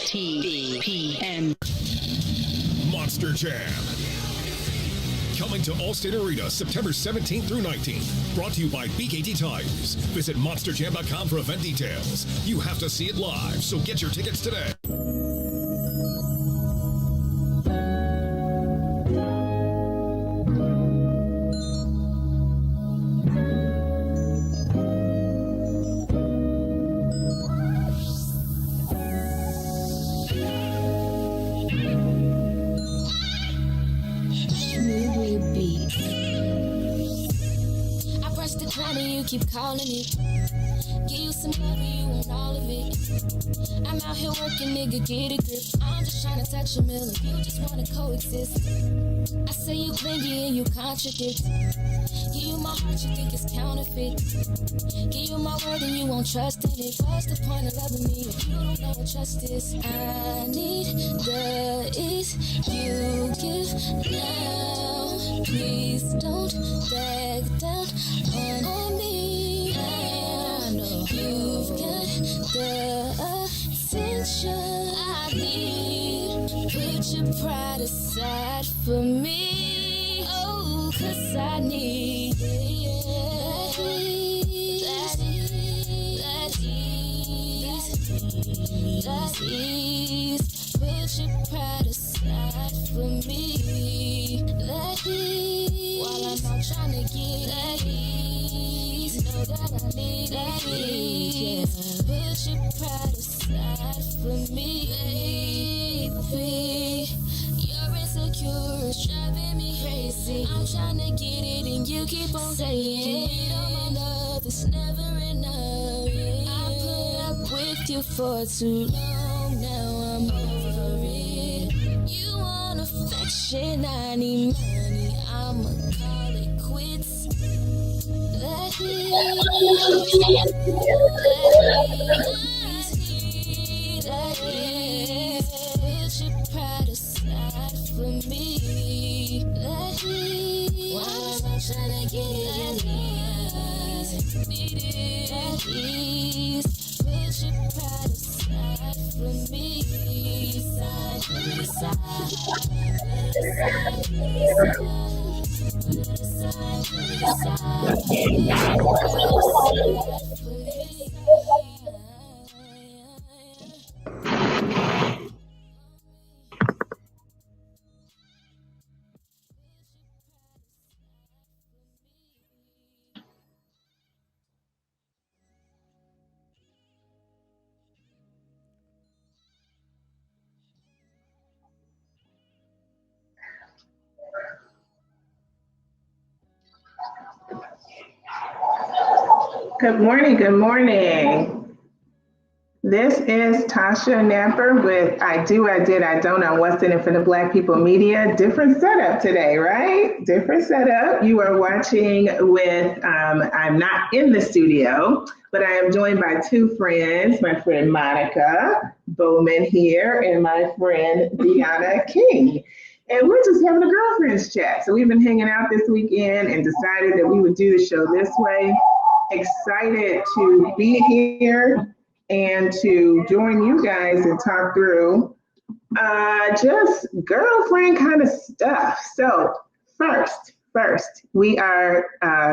WIIFTBP Monster Jam. Coming to Allstate Arena September 17th through 19th. Brought to you by BKT Tires. Visit monsterjam.com for event details. You have to see it live, so get your tickets today. Keep calling me, give you some love and you want all of it. I'm out here working, nigga, get a grip. I'm just trying to touch a million, you just wanna coexist. I say you clingy and you contradict. Give you my heart, you think it's counterfeit. Give you my word and you won't trust in it. What's the point of loving me if you don't know what trust is? I need the ease you give now. Please don't back down on me. I know you've got the attention I need. Put your pride aside for me. Oh, 'cause I need that ease. Put your pride aside for me. That ease. While I'm out trying to get that ease. Know that I need that ease. Put your pride aside for me, baby. You're insecure, it's driving me crazy. I'm trying to get it and you keep on saying all my love is never enough. I put up with you for too long, now I'm over it. You want affection, I need money, I'ma call it quits. That is, put your pride aside for me. That is, while I'm trying to get it, need it. That is, put your pride aside for me. Side, put it aside, put it aside, put it aside, put it Good morning, good morning. This is Tasha Napper with I Do, I Did, I Don't on What's in It for the Black People Media. Different setup today, right? Different setup. You are watching with, I'm not in the studio, but I am joined by two friends, my friend Monica Bowman here and my friend Deanna King. And we're just having a girlfriends chat. So we've been hanging out this weekend and decided that we would do the show this way. Excited to be here and to join you guys and talk through just girlfriend kind of stuff. So first, we are,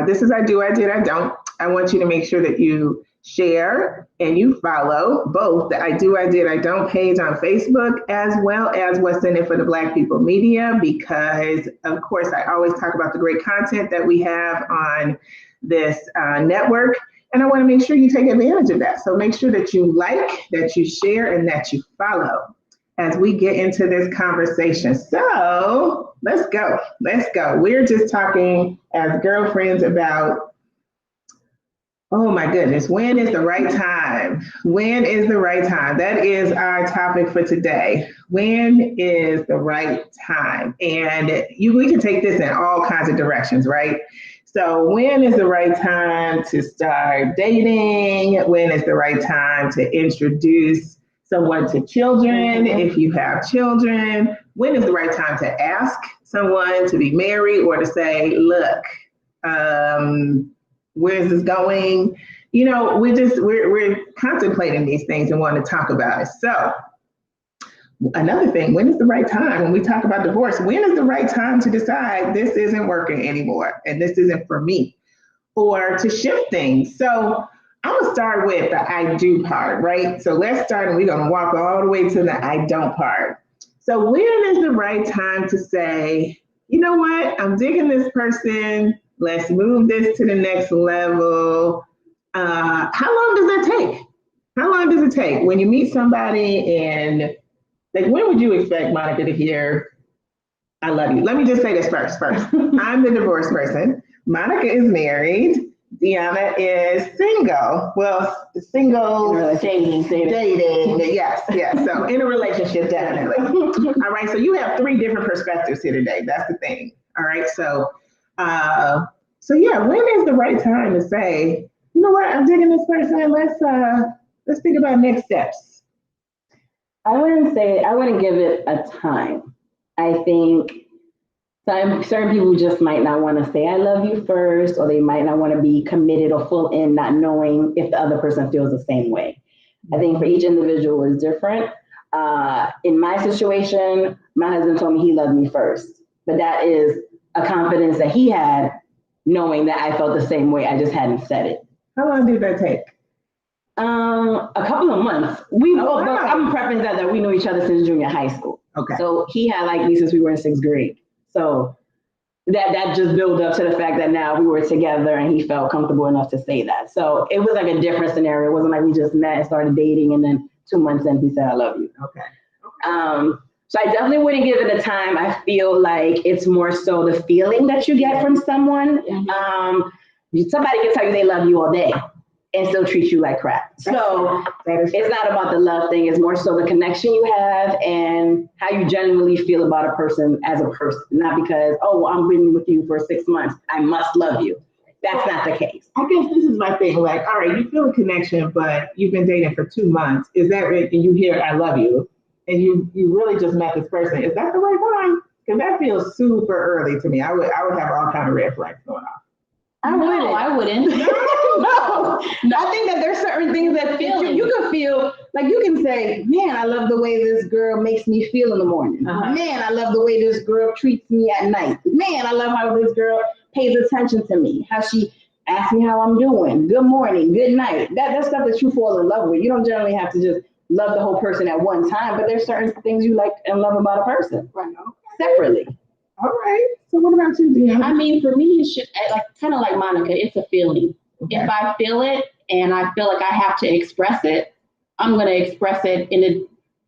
this is I Do, I Did, I Don't. I want you to make sure that you share, and you follow both the I Do, I Did, I Don't page on Facebook, as well as What's in It for the Black People Media, because of course I always talk about the great content that we have on this network. And I want to make sure you take advantage of that. So make sure that you like, that you share, and that you follow as we get into this conversation. So let's go. We're just talking as girlfriends about, oh my goodness, when is the right time? When is the right time? That is our topic for today. When is the right time? And we can take this in all kinds of directions, right? So when is the right time to start dating? When is the right time to introduce someone to children, if you have children? When is the right time to ask someone to be married or to say, look, where's this going? You know, we're contemplating these things and want to talk about it. So another thing, when is the right time? When we talk about divorce, when is the right time to decide this isn't working anymore and this isn't for me, or to shift things? So I'm gonna start with the I do part, right? So let's start, and we're gonna walk all the way to the I don't part. So when is the right time to say, you know what, I'm digging this person, let's move this to the next level? How long does that take? How long does it take when you meet somebody, and like, when would you expect Monica to hear, I love you? Let me just say this first. I'm the divorced person. Monica is married. Deanna is single. Well, single, dating. Yes. So in a relationship, definitely. All right. So you have three different perspectives here today. That's the thing. All right. So yeah, when is the right time to say, you know what, I'm digging this person. Let's think about next steps. I wouldn't give it a time. I think certain people just might not want to say I love you first, or they might not want to be committed or full in, not knowing if the other person feels the same way. I think for each individual is different. In my situation, my husband told me he loved me first, but that is a confidence that he had, knowing that I felt the same way. I just hadn't said it. How long did that take? A couple of months. I'm prepping that we knew each other since junior high school. Okay. So he had liked me since we were in 6th grade. So that just built up to the fact that now we were together and he felt comfortable enough to say that. So it was like a different scenario. It wasn't like we just met and started dating and then 2 months in he said, I love you. Okay. So I definitely wouldn't give it a time. I feel like it's more so the feeling that you get from someone. Somebody can tell you they love you all day and still treat you like crap. So it's not about the love thing. It's more so the connection you have and how you genuinely feel about a person as a person. Not because, I'm been with you for 6 months, I must love you. That's not the case. I guess this is my thing. Like, all right, you feel a connection, but you've been dating for 2 months. Is that right? And you hear I love you, and you really just met this person. Is that the right time? Because that feels super early to me. I would have all kind of red flags going off. I wouldn't. No. I think that there's certain things that you can feel, like you can say, man, I love the way this girl makes me feel in the morning. Man, I love the way this girl treats me at night. Man, I love how this girl pays attention to me, how she asks me how I'm doing. Good morning, good night. That's stuff that you fall in love with. You don't generally have to just love the whole person at one time, but there's certain things you like and love about a person separately. All right. So what about you, Deanna? I mean, for me, it's just kind of like Monica. It's a feeling. Okay. If I feel it and I feel like I have to express it, I'm going to express it in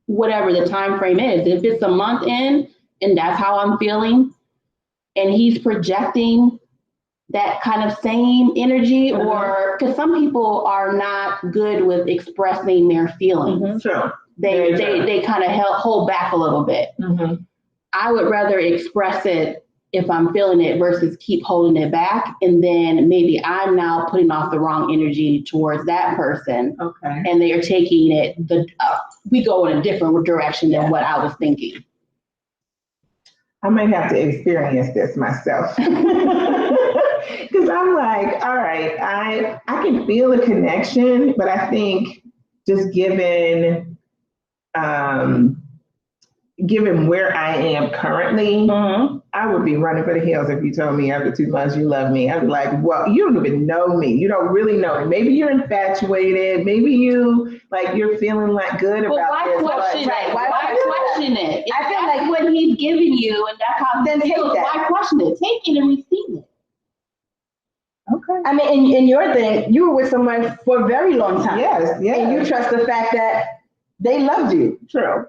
whatever the time frame is. If it's a month in and that's how I'm feeling, and he's projecting that kind of same energy, or because some people are not good with expressing their feelings. Sure. They kind of hold back a little bit. I would rather express it if I'm feeling it versus keep holding it back. And then maybe I'm now putting off the wrong energy towards that person. Okay. And they are taking it, we go in a different direction than what I was thinking. I might have to experience this myself. Because I'm like, all right, I can feel a connection, but I think just given, given where I am currently, I would be running for the hills if you told me after 2 months you love me. I'd be like, well, you don't even know me. You don't really know me. Maybe you're infatuated. Maybe you're feeling like good about why this. Question it? Why question it? I feel like what he's giving you, and that's how then take that. Why question it? Take it and receive it. Okay. I mean, in your thing, you were with someone for a very long time. Yes. And you trust the fact that they loved you. True.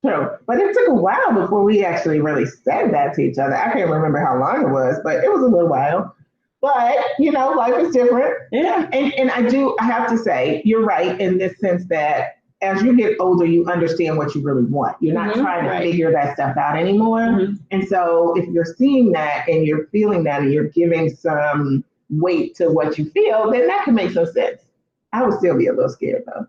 But it took a while before we actually really said that to each other. I can't remember how long it was, but it was a little while. But, life is different. Yeah. And I have to say, you're right in this sense that as you get older, you understand what you really want. You're not trying to figure that stuff out anymore. And so if you're seeing that and you're feeling that and you're giving some weight to what you feel, then that can make some sense. I would still be a little scared though.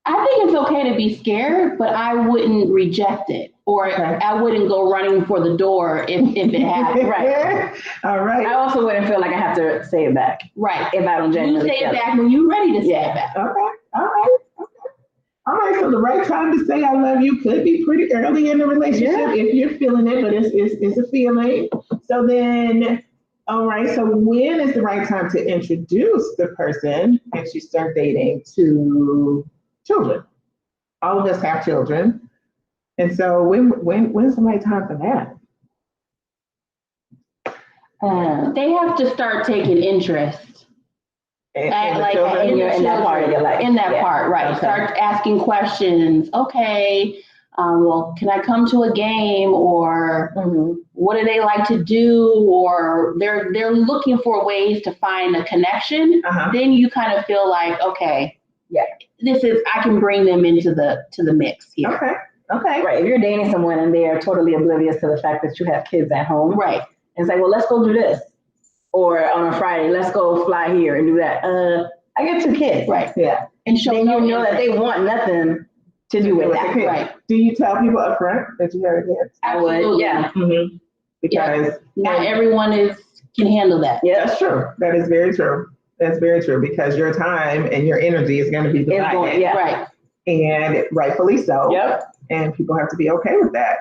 I think it's okay to be scared, but I wouldn't reject it, or I wouldn't go running for the door if it happened. Right. All right. I also wouldn't feel like I have to say it back. Right. If I don't genuinely You say feel it back when you're ready to say it back. Okay. All right. So the right time to say I love you could be pretty early in the relationship if you're feeling it, but it's a feeling. So then, all right. So when is the right time to introduce the person as you start dating to children? All of us have children. And so when's the right time for that? They have to start taking interest. In that part of your life. In that part, right. Okay. Start asking questions. Okay, well, can I come to a game? Or what do they like to do? Or they're looking for ways to find a connection. Then you kind of feel like, okay, I can bring them into the mix here. Okay. Right. If you're dating someone and they are totally oblivious to the fact that you have kids at home. Right. And it's like, well, let's go do this. Or on a Friday, let's go fly here and do that. I got 2 kids. Right. Yeah. And show then you know that they want nothing to do with that. Right. Do you tell people up front that you have kids? I would. Yeah. Because not everyone can handle that. Yeah. That's true. That is very true. That's very true, because your time and your energy is going to be divided. Right. And rightfully so. Yep. And people have to be okay with that.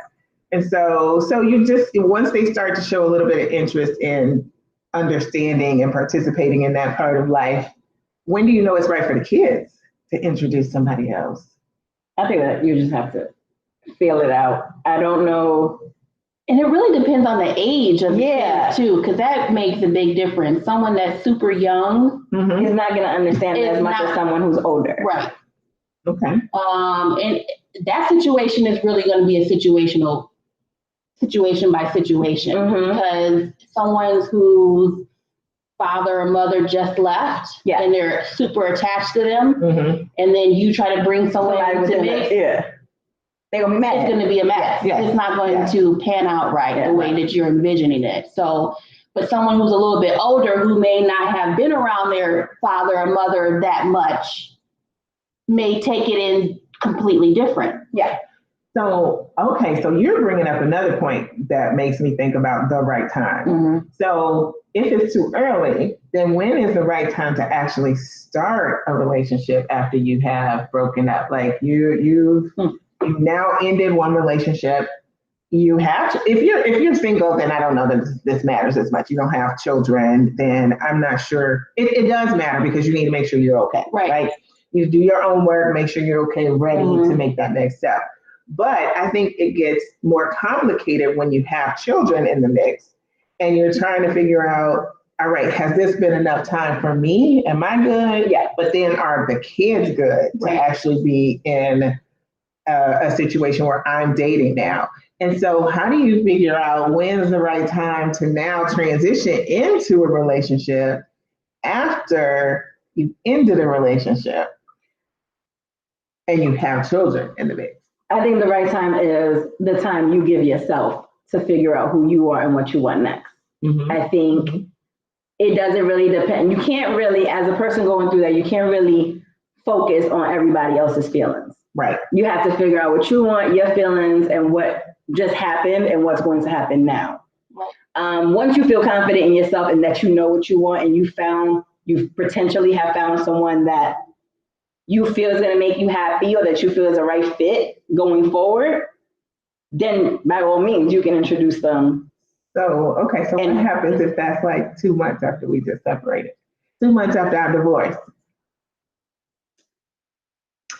And so you just, once they start to show a little bit of interest in understanding and participating in that part of life, when do you know it's right for the kids to introduce somebody else? I think that you just have to feel it out. I don't know. And it really depends on the age of the kids too, because that makes a big difference. Someone that's super young is not going to understand it as much as someone who's older. Right. Okay. And that situation is really going to be a situation by situation, because someone whose father or mother just left and they're super attached to them, and then you try to bring someone into the mix, they're going to be mad. It's going to be a mess. It's not going to pan out right the way that you're envisioning it. So, but someone who's a little bit older, who may not have been around their father or mother that much, may take it in completely different. Yeah. So, okay, so you're bringing up another point that makes me think about the right time. So if it's too early, then when is the right time to actually start a relationship after you have broken up? Like you've now ended one relationship. You have to, if you're single, then I don't know that this matters as much. You don't have children, then I'm not sure. It does matter, because you need to make sure you're okay. Right? You do your own work, make sure you're okay, ready to make that next step. But I think it gets more complicated when you have children in the mix and you're trying to figure out, all right, has this been enough time for me? Am I good? Yeah. But then are the kids good to actually be in a situation where I'm dating now? And so how do you figure out when's the right time to now transition into a relationship after you've ended a relationship and you have children in the mix? I think the right time is the time you give yourself to figure out who you are and what you want next. I think it doesn't really depend. You can't really, as a person going through that, you can't really focus on everybody else's feelings. Right. You have to figure out what you want, your feelings, and what just happened and what's going to happen now. Once you feel confident in yourself and that you know what you want, and you potentially have found someone that you feel is going to make you happy, or that you feel is a right fit going forward, then by all means, you can introduce them. So, okay, so what happens if that's like 2 months after we just separated? 2 months after our divorce?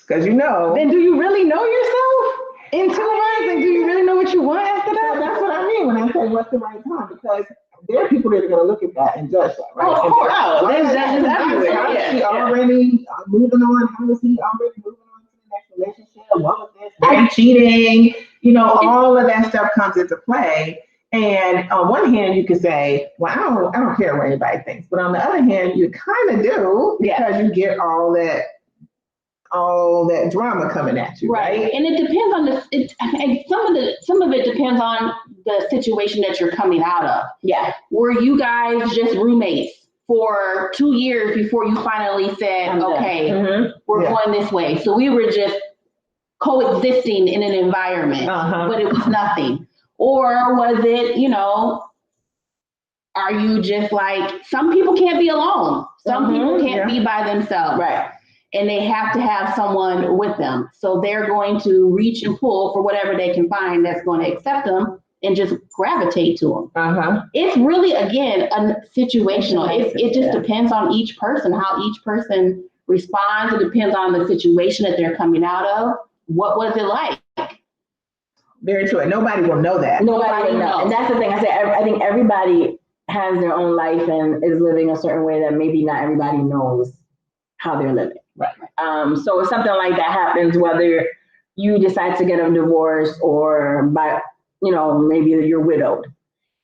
Because Then do you really know yourself in 2 months? And do you really know what you want after that? So that's what I mean when I say what's the right time, because there are people that are going to look at that and judge that, right? Oh, of course. Oh, there's judges everywhere. How is she already moving on? How is he already moving on to the next relationship? What was this? Why are you cheating? All of that stuff comes into play. And on one hand, you could say, well, I don't care what anybody thinks. But on the other hand, you kind of do, because you get all that drama coming at you, right? And it depends on some of it depends on the situation that you're coming out of. Yeah. Were you guys just roommates for 2 years before you finally said, okay, we're going this way? So we were just coexisting in an environment, but it was nothing. Or was it, are you just like, some people can't be alone. Some people can't be by themselves. Right. And they have to have someone with them. So they're going to reach and pull for whatever they can find that's going to accept them and just gravitate to them. It's really, again, situational. It just depends on each person, how each person responds. It depends on the situation that they're coming out of. What was it like? Very true. And nobody will know that. Nobody will know. And that's the thing. I think everybody has their own life and is living a certain way that maybe not everybody knows how they're living. Right. So if something like that happens, whether you decide to get a divorce or maybe you're widowed,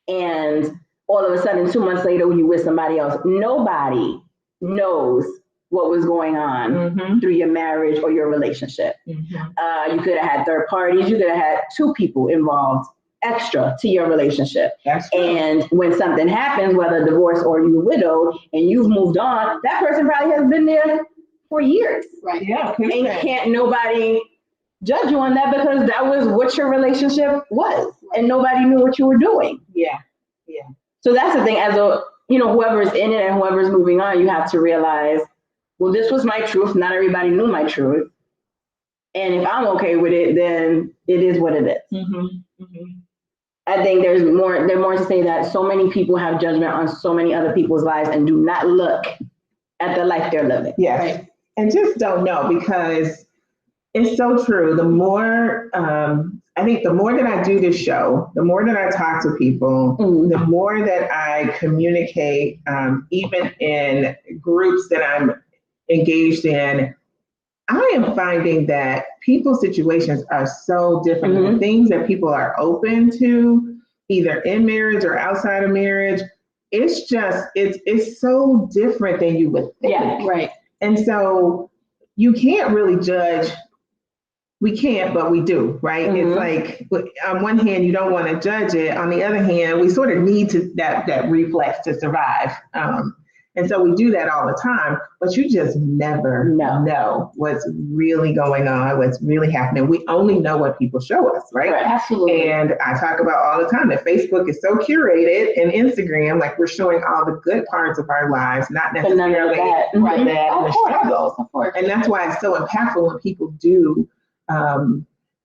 and all of a sudden 2 months later you with somebody else, nobody knows what was going on through your marriage or your relationship. You could have had third parties. You could have had 2 people involved extra to your relationship. That's true. And when something happens, whether divorce or you're widowed and you've moved on, that person probably has been there for years. Right. Yeah. And can't nobody judge you on that, because that was what your relationship was, and nobody knew what you were doing. Yeah. So that's the thing. As whoever's in it and whoever's moving on, you have to realize, well, this was my truth. Not everybody knew my truth. And if I'm okay with it, then it is what it is. I think there's more to say that so many people have judgment on so many other people's lives and do not look at the life they're living. Yes. Right. And just don't know, because it's so true. The more, I think the more that I do this show, the more that I talk to people, the more that I communicate, even in groups that I'm engaged in, I am finding that people's situations are so different. The things that people are open to, either in marriage or outside of marriage, it's just, it's so different than you would think. Yeah, right. And so you can't really judge. We can't, but we do, right? It's like, on one hand, you don't want to judge it. On the other hand, we sort of need that reflex to survive. And so we do that all the time, but you just never know what's really going on, what's really happening. We only know what people show us, right? Absolutely. And I talk about all the time that Facebook is so curated, and Instagram, like, we're showing all the good parts of our lives, not necessarily the bad and the struggles. Of course. And that's why it's so impactful when people do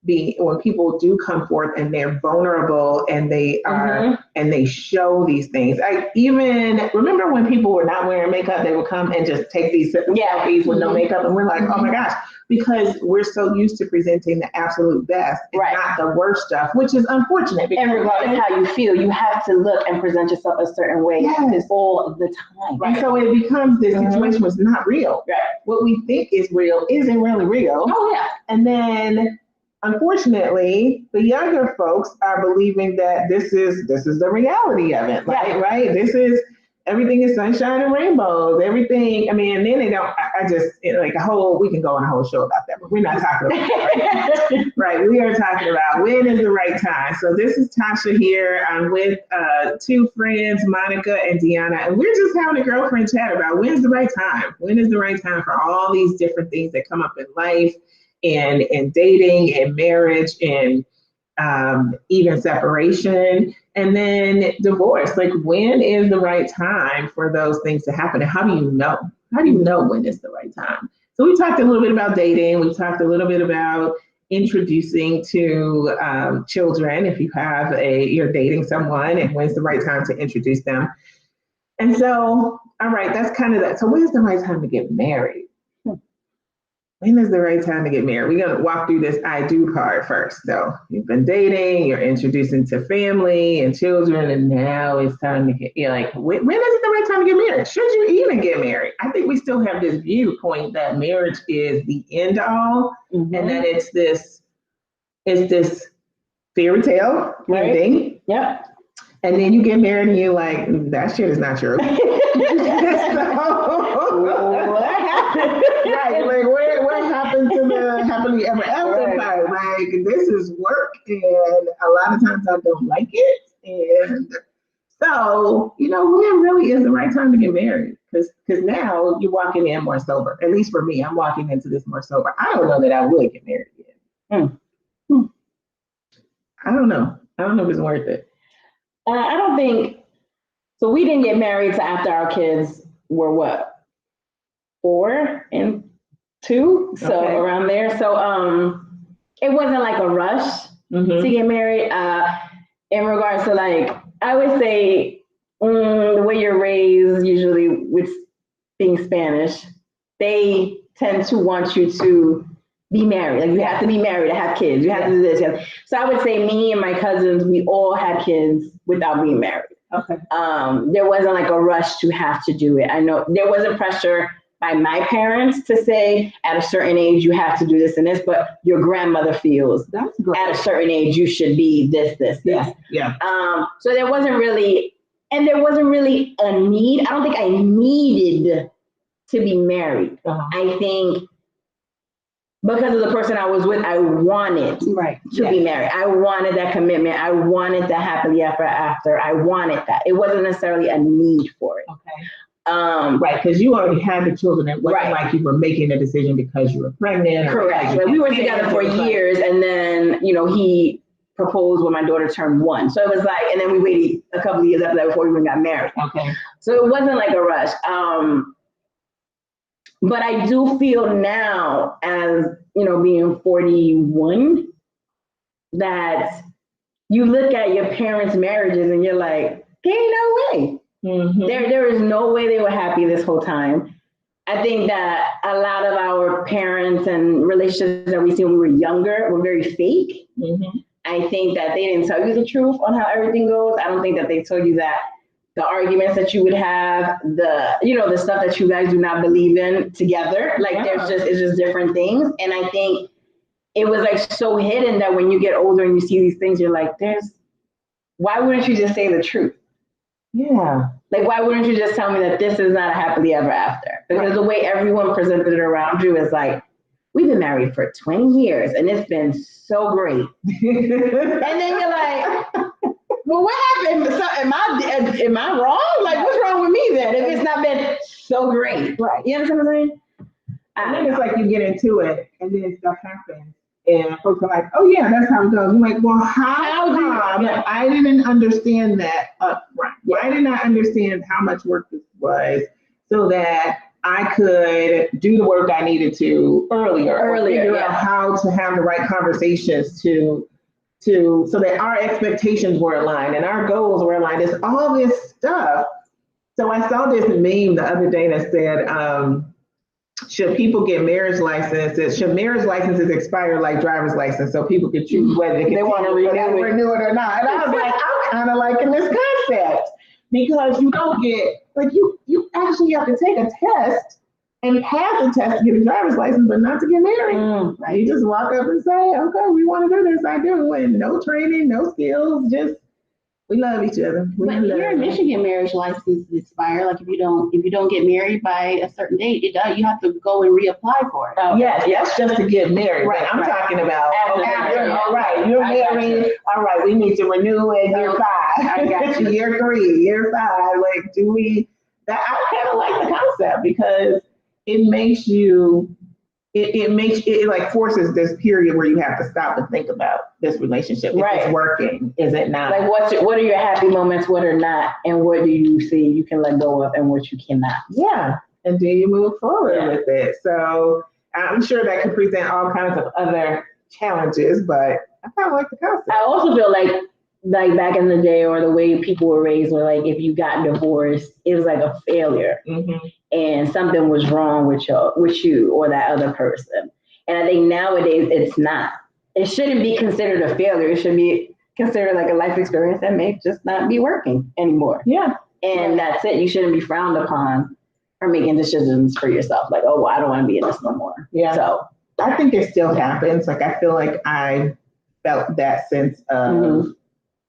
when people do come forth and they're vulnerable and they are and they show these things. I even remember when people were not wearing makeup, they would come and just take these selfies with no makeup, and we're like, oh my gosh, because we're so used to presenting the absolute best and not the worst stuff, which is unfortunate. And regardless of how you feel, you have to look and present yourself a certain way all the time. And so it becomes this situation was not real. What we think is real isn't really real. Oh yeah. And then, unfortunately, the younger folks are believing that this is the reality of it, right? This is, everything is sunshine and rainbows, everything. I mean, and then they don't, we can go on a whole show about that, but we're not talking about that, right? We are talking about when is the right time. So this is Tasha here. I'm with 2 friends, Monica and Deanna, and we're just having a girlfriend chat about when's the right time? When is the right time for all these different things that come up in life, and dating and marriage and even separation, and then divorce. Like, when is the right time for those things to happen? And how do you know? How do you know when is the right time? So we talked a little bit about dating. We talked a little bit about introducing to children, if you have you're dating someone, and when's the right time to introduce them. And so, all right, that's kind of that. So when's the right time to get married? When is the right time to get married? We're going to walk through this I do part first. So you've been dating, you're introducing to family and children, and now it's time to get, you're like, when is it the right time to get married? Should you even get married? I think we still have this viewpoint that marriage is the end all, and that it's this fairy tale ending. Yeah. And then you get married and you're like, that shit is not true. What happened? Right, like what happened to the happily ever after part? Like, this is work, and a lot of times I don't like it. And so, when really is the right time to get married? Because now you're walking in more sober. At least for me, I'm walking into this more sober. I don't know that I would get married again. I don't know. I don't know if it's worth it. I don't think so. We didn't get married till after our kids were what, 4 and 2, so around there. So it wasn't like a rush to get married. In regards to, like, I would say the way you're raised, usually with being Spanish, they tend to want you to be married. Like, you have to be married to have kids. You have to do this. So I would say me and my cousins, we all had kids without being married. Okay. There wasn't like a rush to have to do it. I know there wasn't pressure by my parents to say at a certain age you have to do this and this, but your grandmother feels that's great. At a certain age you should be this. Yeah. So there wasn't really a need. I don't think I needed to be married. I think because of the person I was with, I wanted to be married. I wanted that commitment. I wanted that happily ever after. I wanted that. It wasn't necessarily a need for it. Okay. Right, because you already had the children. It wasn't like you were making a decision because you were pregnant. Correct. Like, we were together for years, and then he proposed when my daughter turned 1. So it was like, and then we waited a couple of years after that before we even got married. Okay. So it wasn't like a rush. But I do feel now, as being 41, that you look at your parents' marriages and you're like, there ain't no way. There is no way they were happy this whole time. I think that a lot of our parents and relationships that we see when we were younger were very fake. I think that they didn't tell you the truth on how everything goes. I don't think that they told you that the arguments that you would have, the stuff that you guys do not believe in together, like it's just different things. And I think it was like so hidden that when you get older and you see these things, you're like, why wouldn't you just say the truth? Yeah. Like, why wouldn't you just tell me that this is not a happily ever after? Because the way everyone presented it around you is like, we've been married for 20 years and it's been so great. And then you're like, well, what happened? So am I wrong? Like, what's wrong with me then if it's not been so great? Right. You understand what I'm saying? And then it's like you get into it and then stuff happens. And folks are like, oh yeah, that's how it goes. I'm like, well, how come I didn't understand that upfront? Why didn't I understand how much work this was so that I could do the work I needed to earlier, figure out how to have the right conversations so that our expectations were aligned and our goals were aligned. It's all this stuff. So I saw this meme the other day that said, should people get marriage licenses? Should marriage licenses expire like driver's license so people can choose whether they want to renew it or not? And I was like, I'm kind of liking this concept because you don't get, like, you actually have to take a test and pass the test to get a driver's license, but not to get married. Right? You just walk up and say, okay, we want to do this. I do. And no training, no skills, just we love each other. But here in Michigan, marriage licenses expire. Like, if you don't get married by a certain date, it does. You have to go and reapply for it. Yes, that's just to get married. Right. I'm talking about after. All right, you're married. All right, we need to renew in year 5. I got you. Year 3, year 5. Like, do we? That I kind of like the concept because it makes you. It like forces this period where you have to stop and think about this relationship. If it's working, is it not? Like, what are your happy moments, what are not, and what do you see you can let go of and what you cannot? Yeah, and then you move forward with it. So I'm sure that could present all kinds of other challenges, but I kind of like the concept. I also feel like back in the day, or the way people were raised, were like, if you got divorced, it was like a failure, and something was wrong with you or that other person. And I think nowadays it's not. It shouldn't be considered a failure. It should be considered like a life experience that may just not be working anymore. Yeah. And that's it. You shouldn't be frowned upon for making decisions for yourself. Like, oh, well, I don't want to be in this no more. Yeah. So I think it still happens. Like, I feel like I felt that sense of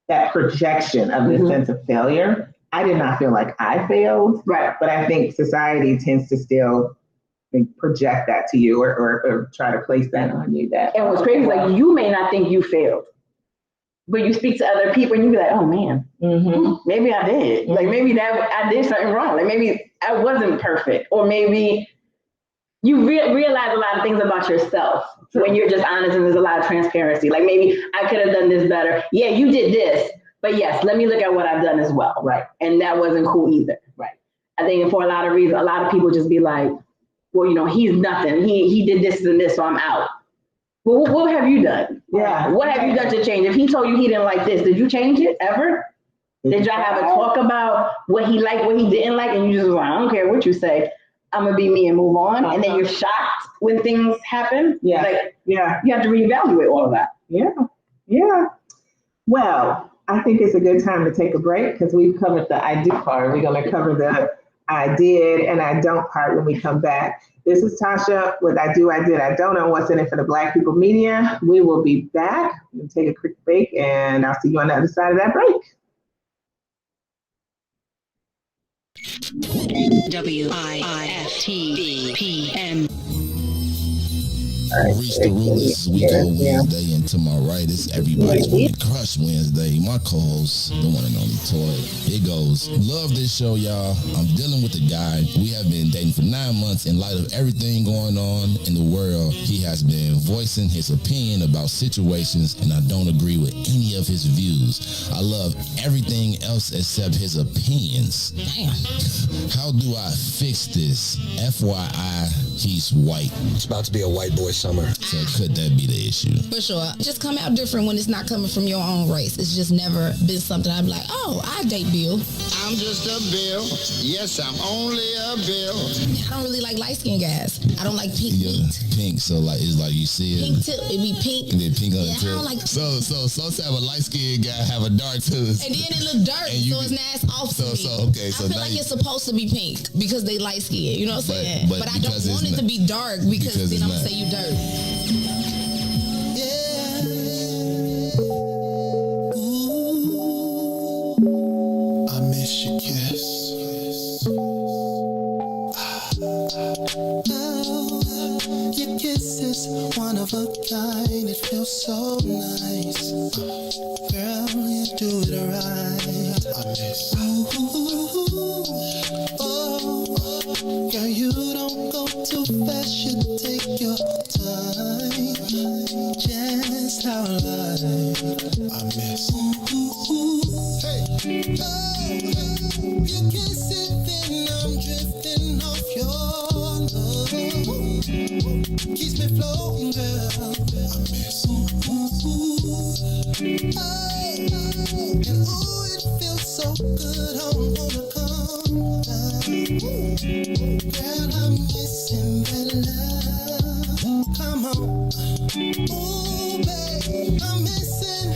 that projection of the sense of failure. I did not feel like I failed. Right. But I think society tends to still project that to you or try to place that on you. That and what's crazy is like, you may not think you failed, but you speak to other people and you be like, oh man, maybe I did. Like maybe that I did something wrong. Like maybe I wasn't perfect, or maybe you realize a lot of things about yourself when you're just honest and there's a lot of transparency. Like maybe I could have done this better. Yeah, you did this, but yes, let me look at what I've done as well. Right. And that wasn't cool either. Right. I think for a lot of reasons, a lot of people just be like, well, you know, he's nothing. He did this and this, so I'm out. Well, what have you done? Yeah. What have you done to change? If he told you he didn't like this, did you change it ever? Did y'all have a talk about what he liked, what he didn't like, and you just was like, I don't care what you say, I'm gonna be me and move on. And then you're shocked when things happen. Yeah. Like, you have to reevaluate all of that. Yeah. Yeah. Well, I think it's a good time to take a break because we've covered the I do part. We're gonna cover the I did and I don't part when we come back. This is Tasha with I do, I did, I don't know what's in it for the Black people media. We will be back. We'll take a quick break and I'll see you on the other side of that break. WIIFTBP. Reach the rulers, we go Wednesday, and to my right is everybody's Woman Crush Wednesday. My co-host, the one and only Toy. It goes, love this show, y'all. I'm dealing with a guy. We have been dating for 9 months. In light of everything going on in the world, he has been voicing his opinion about situations, and I don't agree with any of his views. I love everything else except his opinions. Damn. How do I fix this? FYI, he's white. It's about to be a white boy summer. So could that be the issue? For sure. Just come out different when it's not coming from your own race. It's just never been something I'd be like, oh, I date Bill. I'm just a Bill. Yes, I'm only a Bill. I don't really like light-skinned guys. I don't like pink Yeah, meat. pink. So like, it's like you see it. Pink tip. It be pink. And then pink on the I tip. don't like. So sometimes have a light-skinned guy have a dark tooth. And then it look dark, And you so it's be- not as off to me. Okay, so I feel now like it's supposed to be pink because they light skinned. You know what I'm saying? but But I don't because want it's it to not- be dark because then it's I'm gonna not. say you dirt. I miss your kiss. Your kiss is one of a kind. It feels so nice. Girl, you do it right. I miss. Oh, girl, you don't go too fast. You take your time. Just how I like. I miss. Hey. Oh, you kiss it, then I'm drifting off your love. Keeps me floating, girl. I miss. And ooh, it feels so good. I wanna come down. Girl, I'm missing that love. Come on. Ooh, babe, I'm missing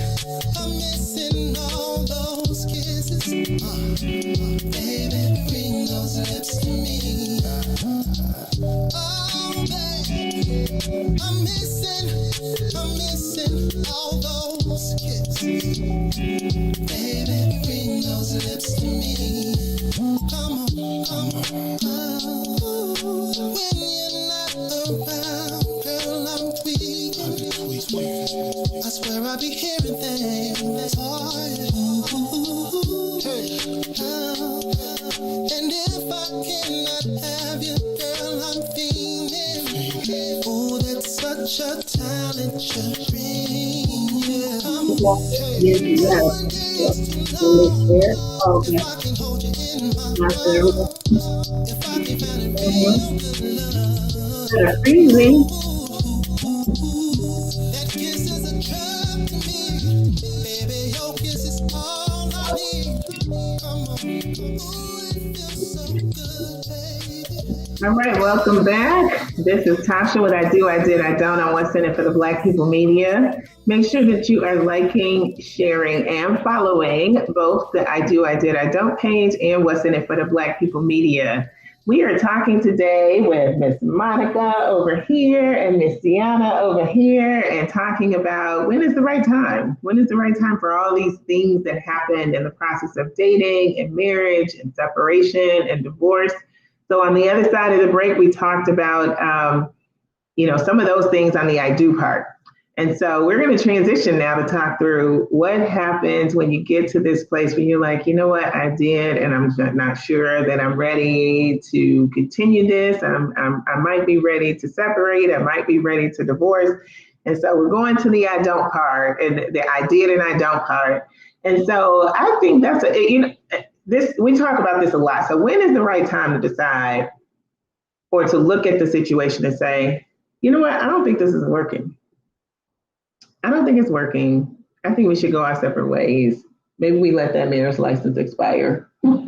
all those kisses. Baby, bring those lips to me. Oh, babe, I'm missing all those kisses. Baby, bring those lips to me. Come on. When you're not around, girl, I'm weak. I swear I be hearing things. Oh, yeah. And if I cannot have you, girl, I'm feeling. Oh, that's such a talent you bring. Yeah. If I can hold you in my arms, if I can find it real good love. That All right, welcome back. This is Tasha with I Do, I Did, I Don't on What's in It for the Black People Media. Make sure that you are liking, sharing, and following both the I Do, I Did, I Don't page and What's in It for the Black People Media. We are talking today with Miss Monica over here and Miss Deanna over here and talking about when is the right time? When is the right time for all these things that happen in the process of dating and marriage and separation and divorce? So on the other side of the break, we talked about, some of those things on the I do part. And so we're going to transition now to talk through what happens when you get to this place where you're like, you know what, I did, and I'm not sure that I'm ready to continue this. I might be ready to separate. I might be ready to divorce. And so we're going to the I don't part and the I did and I don't part. And so I think that's we talk about this a lot. So when is the right time to decide or to look at the situation and say, you know what, I don't think this is working. I don't think it's working. I think we should go our separate ways. Maybe we let that marriage license expire. So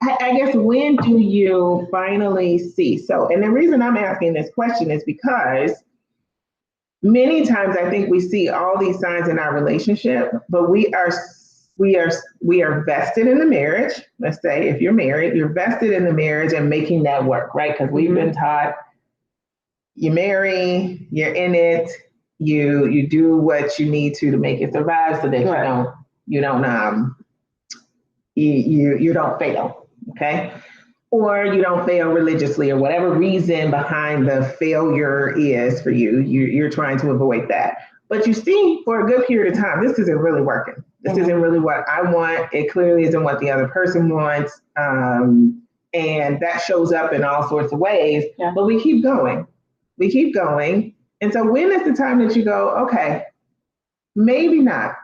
I guess when do you finally see? So, and the reason I'm asking this question is because many times I think we see all these signs in our relationship, but we are vested in the marriage. Let's say if you're married, you're vested in the marriage and making that work, right? Because we've been taught you marry, you're in it, you do what you need to make it survive so that you don't fail, okay? Or you don't fail religiously or whatever reason behind the failure is for you. You're trying to avoid that. But you see, for a good period of time, this isn't really working. This isn't really what I want. It clearly isn't what the other person wants. And that shows up in all sorts of ways. Yeah. But we keep going. We keep going. And so when is the time that you go, okay, maybe not.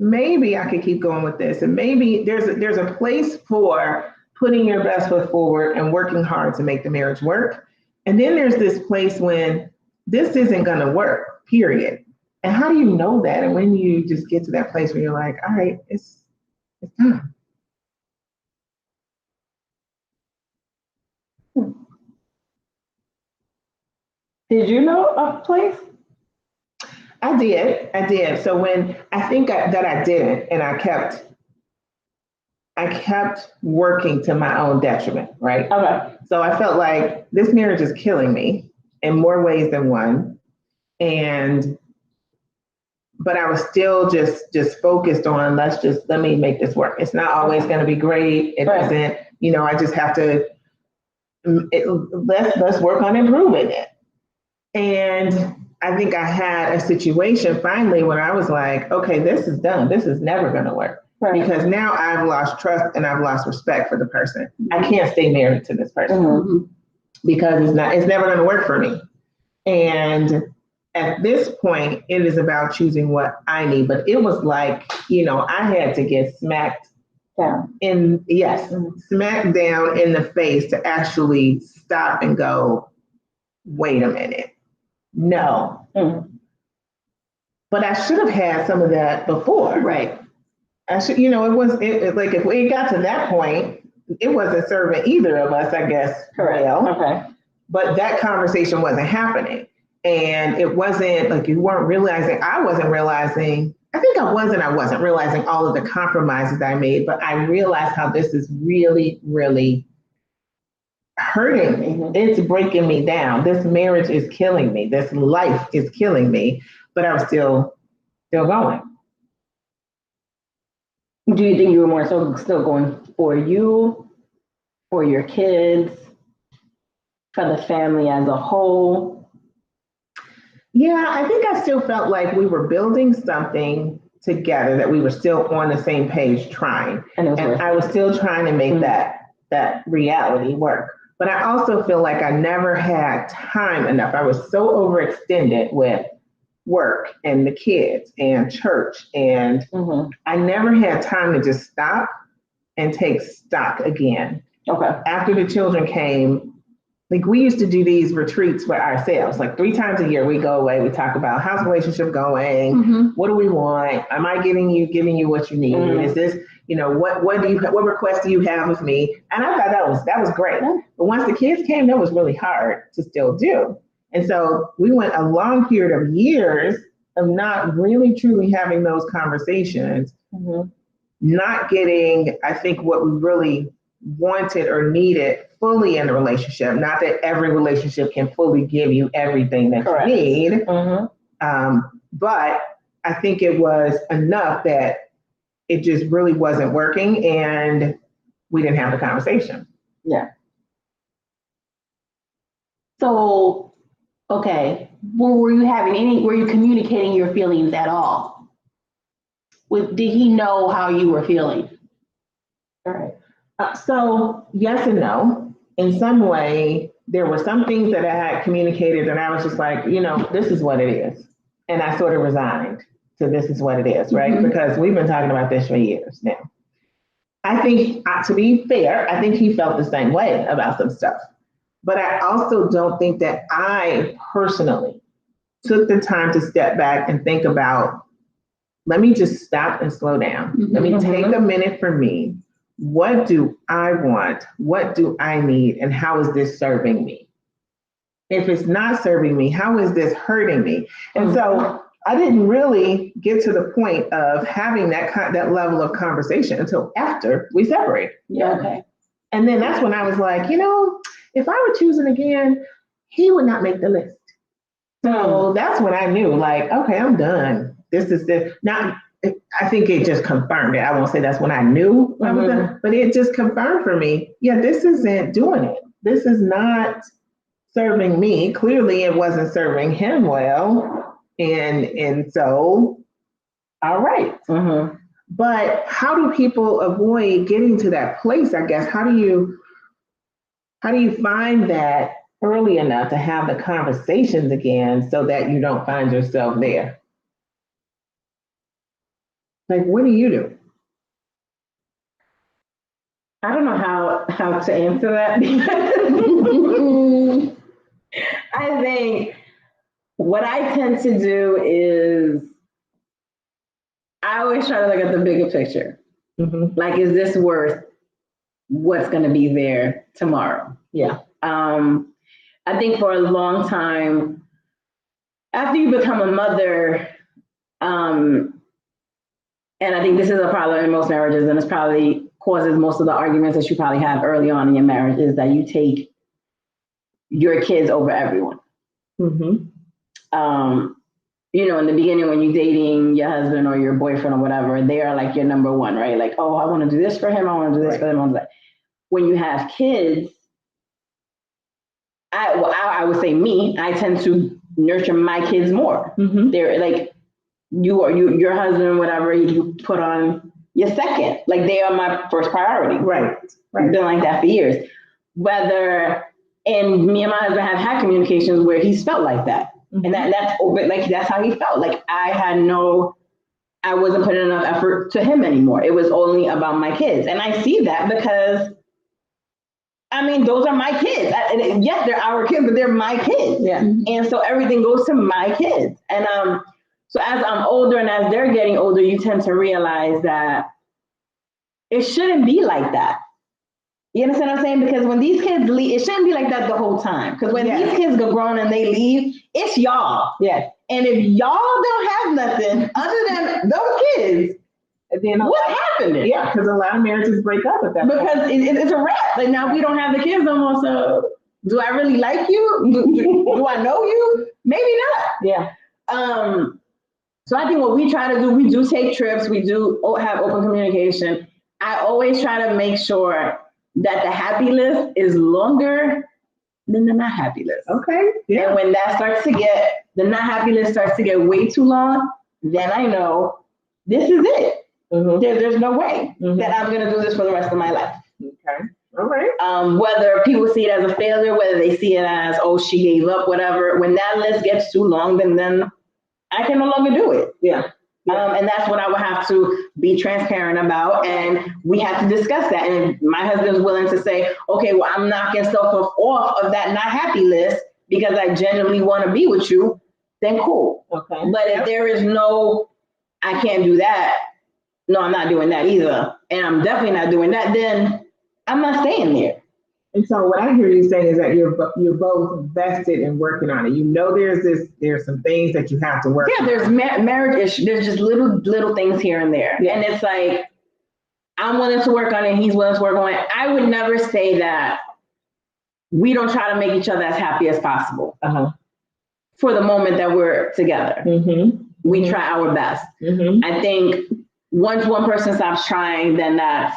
Maybe I could keep going with this. And maybe there's a place for putting your best foot forward and working hard to make the marriage work. And then there's this place when this isn't going to work, period. And how do you know that? And when you just get to that place where you're like, all right, it's time. Did you know a place? I did. So when I think that I didn't, and I kept working to my own detriment, right? Okay. So I felt like this marriage is killing me in more ways than one. But I was still just focused on, let me make this work. It's not always going to be great. It doesn't, I just have to, let's work on improving it. And I think I had a situation finally when I was like, okay, this is done. This is never going to work. Right. Because now I've lost trust and I've lost respect for the person. I can't stay married to this person because it's never going to work for me. And at this point, it is about choosing what I need. But it was like, I had to get smacked down smacked down in the face to actually stop and go, wait a minute. No. But I should have had some of that before. Right. I should, like if we got to that point, it wasn't serving either of us, I guess. Correct. Well. Okay. But that conversation wasn't happening. And it wasn't like you weren't realizing, I wasn't realizing all of the compromises I made, but I realized how this is really, really hurting me. It's breaking me down. This marriage is killing me. This life is killing me, but I'm still going. Do you think you were more so still going for you, for your kids, for the family as a whole? Yeah, I think I still felt like we were building something together, that we were still on the same page trying. And I was still trying to make that reality work. But I also feel like I never had time enough. I was so overextended with work and the kids and church. And I never had time to just stop and take stock again. Okay. After the children came, like we used to do these retreats for ourselves, like 3 times a year. We go away, we talk about how's the relationship going, what do we want? Am I giving you what you need? Is this, what requests do you have of me? And I thought that was great. But once the kids came, that was really hard to still do. And so we went a long period of years of not really truly having those conversations, not getting, I think, what we really wanted or needed fully in a relationship. Not that every relationship can fully give you everything that you need, but I think it was enough that it just really wasn't working and we didn't have the conversation. Yeah. So, okay, were you communicating your feelings at all? Did he know how you were feeling? All right. So yes and no. In some way, there were some things that I had communicated and I was just like, this is what it is. And I sort of resigned to this is what it is, right? Because we've been talking about this for years now. I think, to be fair, I think he felt the same way about some stuff. But I also don't think that I personally took the time to step back and think about, let me just stop and slow down. Let me take a minute for me. What do I want? What do I need? And how is this serving me? If it's not serving me, how is this hurting me? And so I didn't really get to the point of having that level of conversation until after we separated. Yeah. Okay. And then that's when I was like, if I were choosing again, he would not make the list. So that's when I knew, like, okay, I'm done. This is I think it just confirmed it. I won't say that's when I knew I was done, but it just confirmed for me, this isn't doing it. This is not serving me. Clearly it wasn't serving him well. And so, all right. But how do people avoid getting to that place, I guess? How do you find that early enough to have the conversations again so that you don't find yourself there? Like, what do you do? I don't know how to answer that. I think what I tend to do is I always try to look at the bigger picture. Like, is this worth what's going to be there tomorrow? Yeah. I think for a long time, after you become a mother, and I think this is a problem in most marriages, and it's probably causes most of the arguments that you probably have early on in your marriage, is that you take your kids over everyone. In the beginning when you're dating your husband or your boyfriend or whatever, they are like your number one, right? Like, oh, I want to do this for him. I want to do this for them. When you have kids, I would say I tend to nurture my kids more. They're like, your husband, whatever, you put on your second. Like, they are my first priority. Right. Been like that for years. And me and my husband have had communications where he's felt like that. And that's open, like, that's how he felt. Like, I wasn't putting enough effort to him anymore. It was only about my kids. And I see that because, those are my kids. Yes, they're our kids, but they're my kids. Yeah. And so everything goes to my kids. And so as I'm older and as they're getting older, you tend to realize that it shouldn't be like that. You understand what I'm saying? Because when these kids leave, it shouldn't be like that the whole time. Because when these kids go grown and they leave, it's y'all. Yes. And if y'all don't have nothing other than those kids, then what's happening? Yeah, because a lot of marriages break up at that point. Because it's a wrap. Like, now we don't have the kids no more, so do I really like you? Do I know you? Maybe not. Yeah. So I think what we try to do, we do take trips, we do have open communication. I always try to make sure that the happy list is longer than the not happy list. Okay. Yeah. And when the not happy list starts to get way too long, then I know this is it. There's no way that I'm going to do this for the rest of my life. Okay. All right. Whether people see it as a failure, whether they see it as, oh, she gave up, whatever. When that list gets too long, then I can no longer do it. Yeah. And that's what I would have to be transparent about. And we have to discuss that. And if my husband's willing to say, okay, well, I'm knocking stuff off of that not happy list because I genuinely want to be with you, then cool. Okay. But if there is no, I can't do that, no, I'm not doing that either, and I'm definitely not doing that, then I'm not staying there. And so what I hear you saying is that you're both vested in working on it. You know, there's some things that you have to work on. There's marriage issues. There's just little things here and there. Yeah. And it's like, I'm willing to work on it, he's willing to work on it. I would never say that we don't try to make each other as happy as possible for the moment that we're together. We try our best. I think once one person stops trying, then that's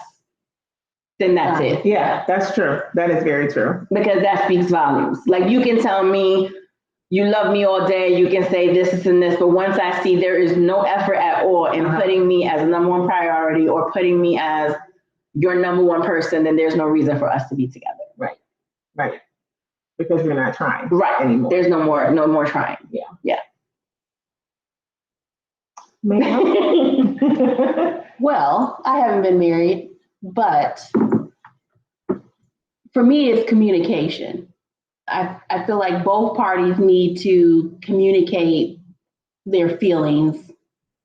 it. Yeah, that's true. That is very true. Because that speaks volumes. Like, you can tell me you love me all day, you can say this and this, but once I see there is no effort at all in putting me as a number one priority or putting me as your number one person, then there's no reason for us to be together. Right. Because you're not trying anymore. There's no more trying. Yeah. Well, I haven't been married, but for me, it's communication. I feel like both parties need to communicate their feelings,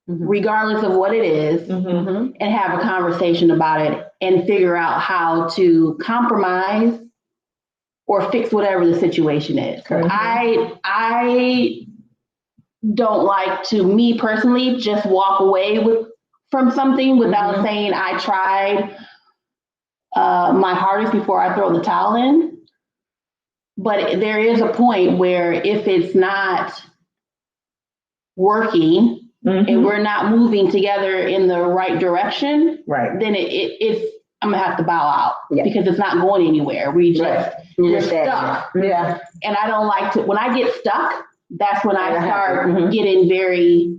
regardless of what it is, and have a conversation about it and figure out how to compromise or fix whatever the situation is. I don't like to, me personally, just walk away from something without saying I tried my hardest before I throw the towel in. But there is a point where if it's not working and we're not moving together in the right direction, then it's I'm gonna have to bow out because it's not going anywhere. You're stuck. Yeah. And I don't like to, when I get stuck, that's when I start getting very.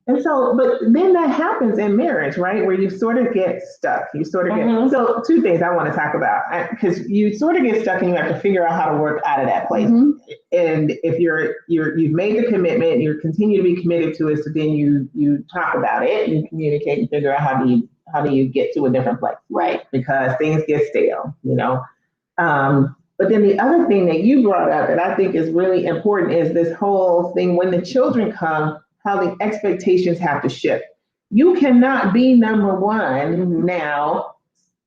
And so, but then that happens in marriage, right? Where you sort of get stuck. You sort of get, so two things I want to talk about, because you sort of get stuck and you have to figure out how to work out of that place. And if you've made the commitment, you continue to be committed to it. So then you talk about it, you communicate and figure out how do you get to a different place. Right. Because things get stale, you know? But then the other thing that you brought up that I think is really important is this whole thing when the children come, how the expectations have to shift. You cannot be number one now,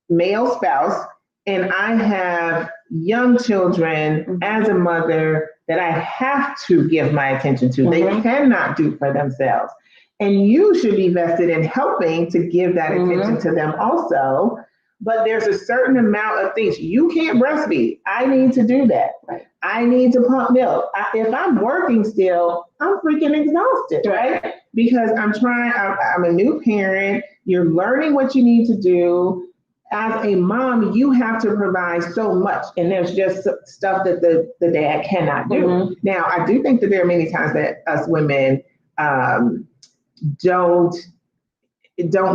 male spouse, and I have young children as a mother that I have to give my attention to. They cannot do for themselves. And you should be vested in helping to give that attention to them also. But there's a certain amount of things. You can't breastfeed. I need to do that. Right. I need to pump milk. If I'm working still, I'm freaking exhausted, right? Because I'm a new parent. You're learning what you need to do. As a mom, you have to provide so much. And there's just stuff that the dad cannot do. Now, I do think that there are many times that us women don't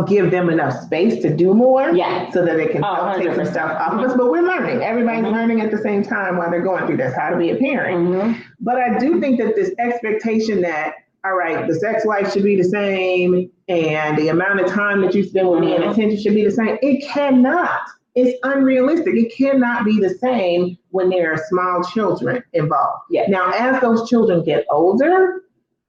give them enough space to do more so that they can help take some stuff off of us. But we're learning. Everybody's learning at the same time while they're going through this, how to be a parent. But I do think that this expectation that, all right, the sex life should be the same and the amount of time that you spend with me and attention should be the same. It cannot. It's unrealistic. It cannot be the same when there are small children involved. Now, as those children get older,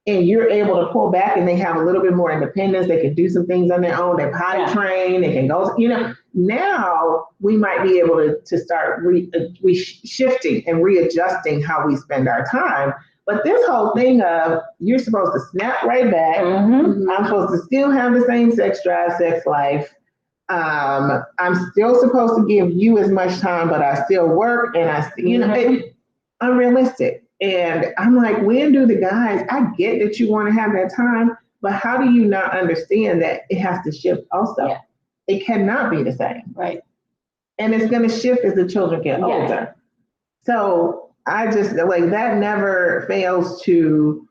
and you're able to pull back and they have a little bit more independence, they can do some things on their own, they potty train, they can go, now we might be able to start shifting and readjusting how we spend our time. But this whole thing of you're supposed to snap right back, I'm supposed to still have the same sex drive, sex life, I'm still supposed to give you as much time, but I still work and it's unrealistic. And I'm like, when do the guys, I get that you want to have that time, but how do you not understand that it has to shift also? It cannot be the same. Right. And it's going to shift as the children get older. So I just, like, that never fails to,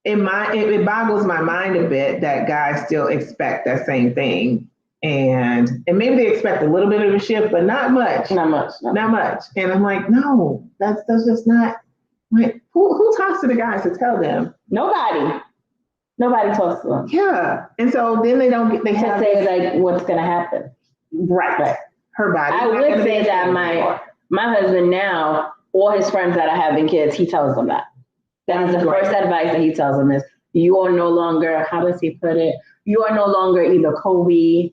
it boggles my mind a bit that guys still expect that same thing. And maybe they expect a little bit of a shift, but not much. Not much. And I'm like, no, that's just not. Like, who talks to the guys to tell them? Nobody. Nobody talks to them. Yeah. And so then they don't get, they have say like what's going to happen. Right. Her body. I would say that my husband now, all his friends that are having kids, he tells them that. That is the first advice that he tells them is, you are no longer, how does he put it? You are no longer either Kobe,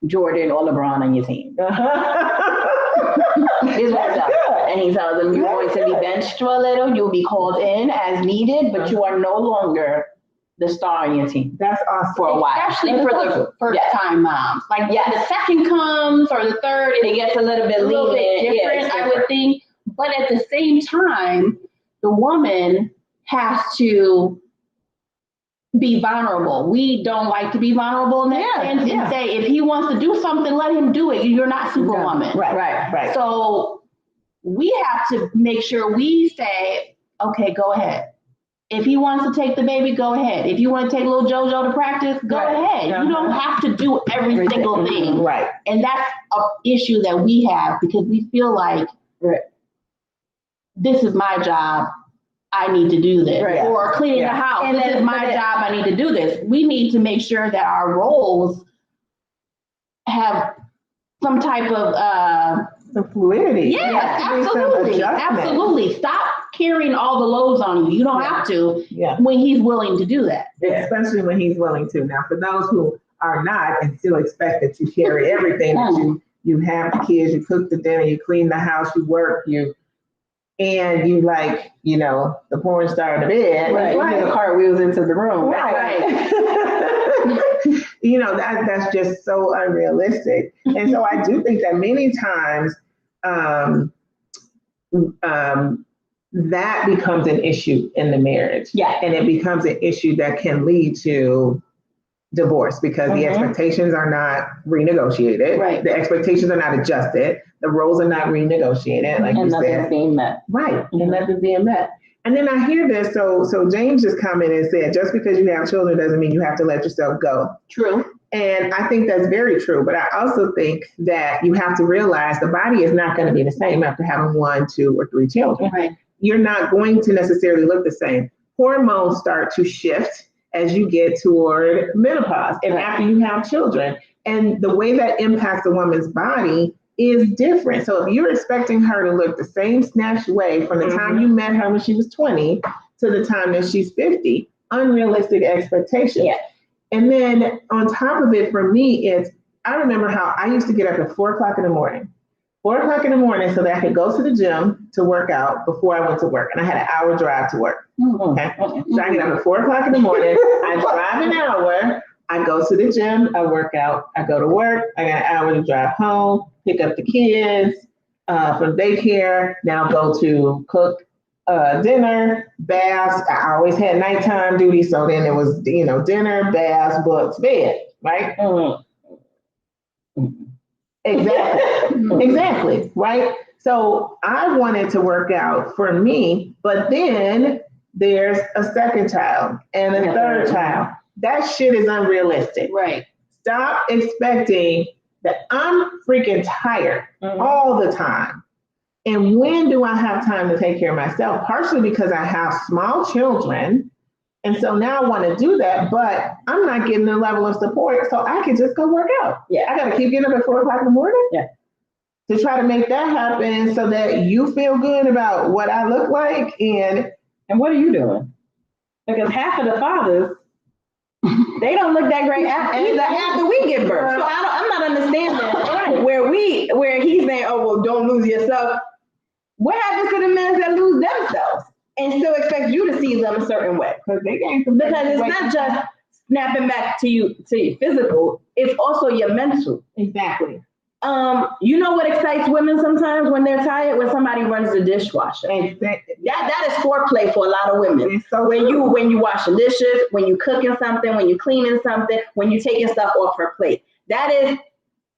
Jordan, or LeBron on your team. Is what he tells them. And he tells them, you're going to be benched for a little, you'll be called in as needed, but you are no longer the star on your team. That's awesome. For a while. Especially for the first time moms. Like when the second comes or the third, it gets a little bit different, I would think. But at the same time, the woman has to be vulnerable. We don't like to be vulnerable in that sense and say, if he wants to do something, let him do it. You're not Superwoman. Right. So we have to make sure we say, okay, go ahead. If he wants to take the baby, go ahead. If you want to take little JoJo to practice, go ahead. You don't have to do every single thing. Right. And that's an issue that we have because we feel like this is my job. I need to do this. Right. Or cleaning the house. And this is my job. I need to do this. We need to make sure that our roles have some type of some fluidity. Yes, absolutely. Absolutely. Stop carrying all the loads on you. You don't have to when he's willing to do that. Especially when he's willing to. Now, for those who are not and still expect that you carry everything, that you have the kids, you cook the dinner, you clean the house, you work, and you like, the porn star in the bed. Right. You do the cartwheels into the room. Right. That's just so unrealistic. And so I do think that many times that becomes an issue in the marriage. Yeah. And it becomes an issue that can lead to divorce because the expectations are not renegotiated. Right. The expectations are not adjusted. The roles are not renegotiated. Like and nothing's being met. Right. And nothing's being met. And then I hear this. So James just commented and said, just because you have children doesn't mean you have to let yourself go. True. And I think that's very true. But I also think that you have to realize the body is not going to be the same after having 1, 2, or 3 children. Right. You're not going to necessarily look the same. Hormones start to shift as you get toward menopause and after you have children. And the way that impacts a woman's body is different. So if you're expecting her to look the same snatched way from the time you met her when she was 20 to the time that she's 50, unrealistic expectations. Yeah. And then on top of it, for me, I remember how I used to get up at 4 o'clock in the morning. 4 o'clock in the morning so that I could go to the gym to work out before I went to work. And I had an hour drive to work. Okay. So I get up at 4 o'clock in the morning. I drive an hour. I go to the gym. I work out. I go to work. I got an hour to drive home, pick up the kids from daycare. Now go to cook dinner, baths. I always had nighttime duty. So then it was, dinner, baths, books, bed, right? Exactly. Right. So I wanted to work out for me, but then there's a second child and a third child. That shit is unrealistic. Right. Stop expecting that I'm freaking tired all the time. And when do I have time to take care of myself? Partially because I have small children. And so now I want to do that, but I'm not getting the level of support, so I can just go work out. Yeah. I got to keep getting up at 4 o'clock in the morning to try to make that happen so that you feel good about what I look like. And what are you doing? Because half of the fathers, they don't look that great after we give birth. So I'm not understanding where he's saying, oh, well, don't lose yourself. What happens to the men that lose themselves and still expect you to see them a certain way? Because it's not just snapping back to your physical, it's also your mental. Exactly. You know what excites women sometimes when they're tired? When somebody runs the dishwasher. Exactly. That is foreplay for a lot of women. So when you washing dishes, when you cooking something, when you cleaning something, when you taking stuff off her plate. That is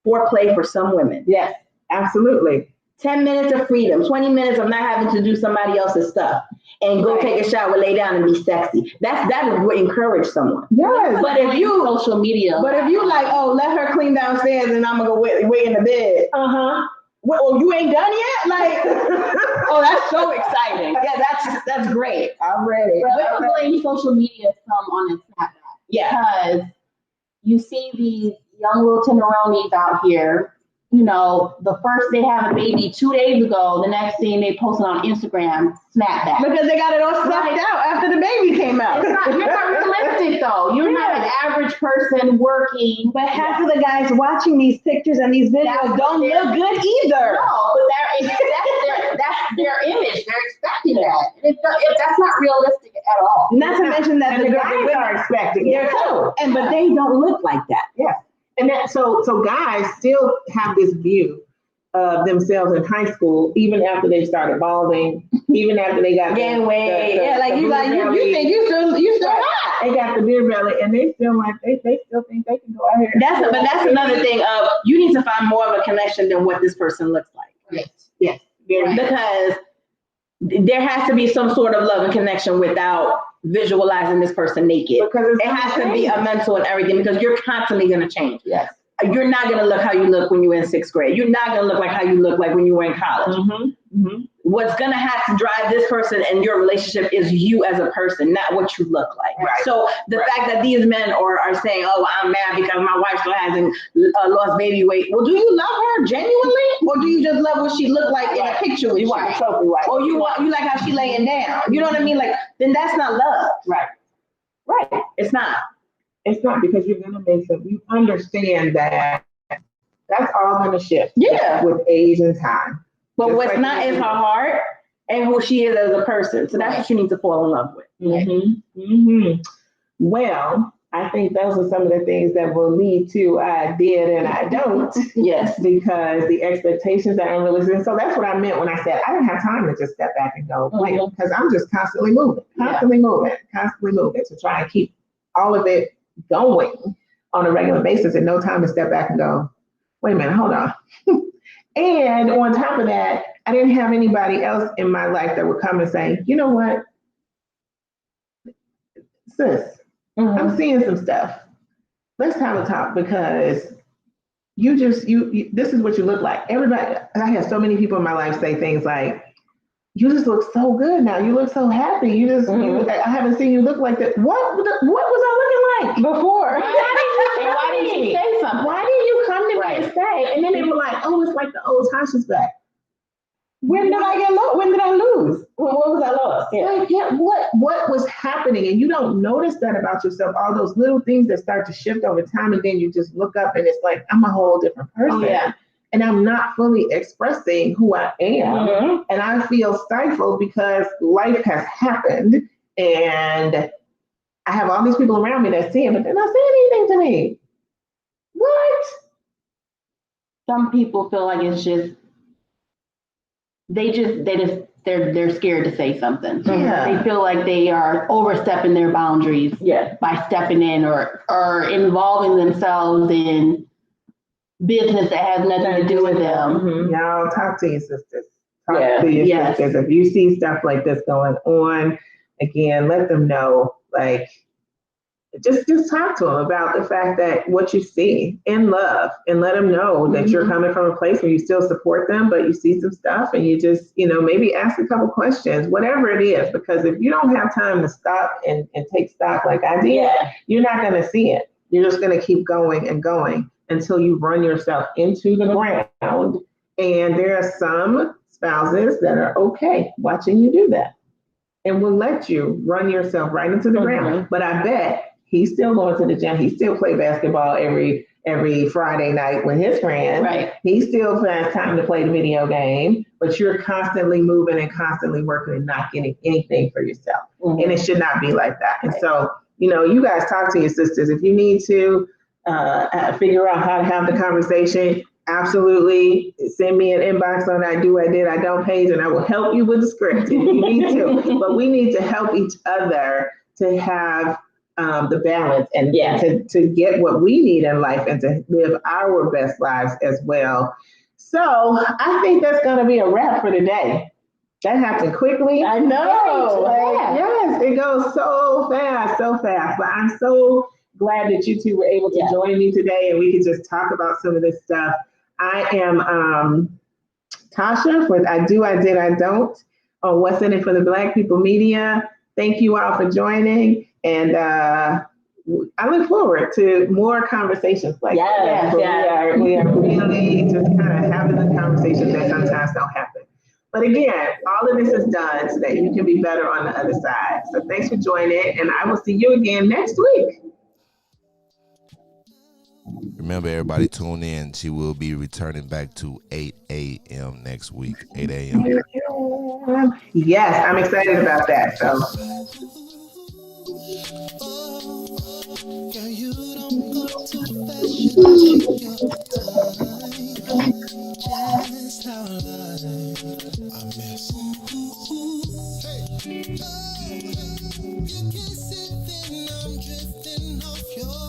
foreplay for some women. Yes, absolutely. 10 minutes of freedom, 20 minutes of not having to do somebody else's stuff and go take a shower, lay down and be sexy. That is what encourage someone. Yes. But if you social media, like, oh, let her clean downstairs and I'm gonna go wait in the bed. Well, you ain't done yet? Like, oh, that's so exciting. Yeah, that's great. I'm ready. But blame social media some on its snapback. Because you see these young little tenderonis out here, you know, the first they have a baby 2 days ago, the next thing they posted on Instagram, snapback. Because they got it all stuffed out after the baby came out. You're not realistic though. You're not an average person working. But half of the guys watching these pictures and these videos don't look good either. No, but that's their image. They're expecting that. That's not realistic at all. Not to mention that the guys are expecting it too. But they don't look like that. Yeah. And that so guys still have this view of themselves in high school, even after they started balding, even after they got gain weight. You think you still hot. They got the beer belly, and they still like they still think they can go out here. That's another thing of you need to find more of a connection than what this person looks like. Yes. Because there has to be some sort of love and connection without visualizing this person naked. Because it has to be a mental and everything, because you're constantly going to change. Yes. You're not going to look how you look when you're in 6th grade. You're not going to look like how you look like when you were in college. What's going to have to drive this person and your relationship is you as a person, not what you look like. Right. So the fact that these men are saying, oh, I'm mad because my wife still hasn't lost baby weight. Well, do you love her genuinely? Or do you just love what she looked like in a picture with you? Want a trophy wife. Or you like how she laying down. You know what I mean? Like, then that's not love. Right. It's not. It's not, because you're gonna make some. You understand that that's all gonna shift. Yeah. With age and time. But Just what's like not is her heart and who she is as a person. So that's what you need to fall in love with. Well, I think those are some of the things that will lead to I did and I don't. Yes. Because the expectations are unrealistic. So that's what I meant when I said I didn't have time to just step back and go, because I'm just constantly moving to try and keep all of it going on a regular basis, and no time to step back and go, wait a minute, hold on. And on top of that, I didn't have anybody else in my life that would come and say, you know what, sis, I'm seeing some stuff. Let's have a talk, because you this is what you look like. Everybody, I have so many people in my life say things like, you just look so good now. You look so happy. I haven't seen you look like that. What was I looking like before? Why didn't you say something? Why didn't you come to me and say? And then they were like, oh, it's like the old Tasha's back. When did I get low? When did I lose? When was I lost? What was happening? And you don't notice that about yourself. All those little things that start to shift over time, and then you just look up and it's like, I'm a whole different person. And I'm not fully expressing who I am. And I feel stifled because life has happened, and I have all these people around me that see it, but they're not saying anything to me. What? Some people feel like it's just, they're scared to say something. They feel like they are overstepping their boundaries by stepping in or involving themselves in business that has nothing to do with them. Y'all talk to your sisters. Talk to your sisters. If you see stuff like this going on, again, let them know. Like, just talk to them about the fact that what you see in love, and let them know that you're coming from a place where you still support them, but you see some stuff, and you just, maybe ask a couple questions, whatever it is, because if you don't have time to stop and take stock like I did, you're not going to see it. You're just going to keep going and going until you run yourself into the ground. And there are some spouses that are okay watching you do that and will let you run yourself right into the ground. But I bet he's still going to the gym. He still play basketball every Friday night with his friends. He still finds time to play the video game, but you're constantly moving and constantly working and not getting anything for yourself. And it should not be like that. And so, you guys talk to your sisters. If you need to figure out how to have the conversation, absolutely send me an inbox on I do, I did, I don't page, and I will help you with the script if you need to. But we need to help each other to have the balance and to get what we need in life and to live our best lives as well. So I think that's going to be a wrap for today. That happened quickly. I know. Yes, it goes so fast. But I'm so glad that you two were able to join me today, and we could just talk about some of this stuff. I am Tasha with I Do, I Did, I Don't on What's in It for the Black People Media. Thank you all for joining, and I look forward to more conversations like that. We are really just kind of having the conversations that sometimes don't happen. But again, all of this is done so that you can be better on the other side. So thanks for joining, and I will see you again next week. Remember, everybody tune in. She will be returning back to 8 a.m. next week. 8 a.m. Yes, I'm excited about that. So. Girl, you don't go too fast, you take your time. Just how I miss. Hey, oh, you can